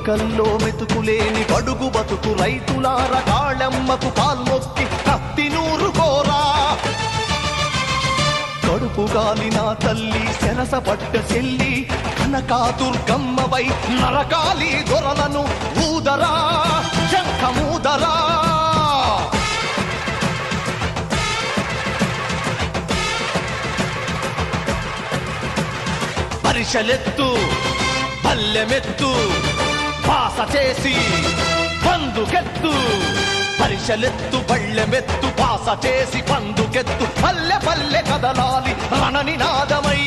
చుక్కల్లో మెతుకులేని బడుగు బతుకు రైతులార కాళమ్మకు కాల్మొక్కి కత్తి నూరు కోరా కడుపు గాలిన తల్లి సెరసపట్ట చెల్లి కనకా దుర్గమ్మవై నరకాలి దొరలను ఊదరా శంఖమూదరా పరిషలెత్తు పల్లెమెత్తు పాస చేసి పందుకెత్తు పరిషలెత్తు పళ్ళెమెత్తు పాస చేసి పందుకెత్తు పల్లె పల్లె కదలాలి రణనినాదమై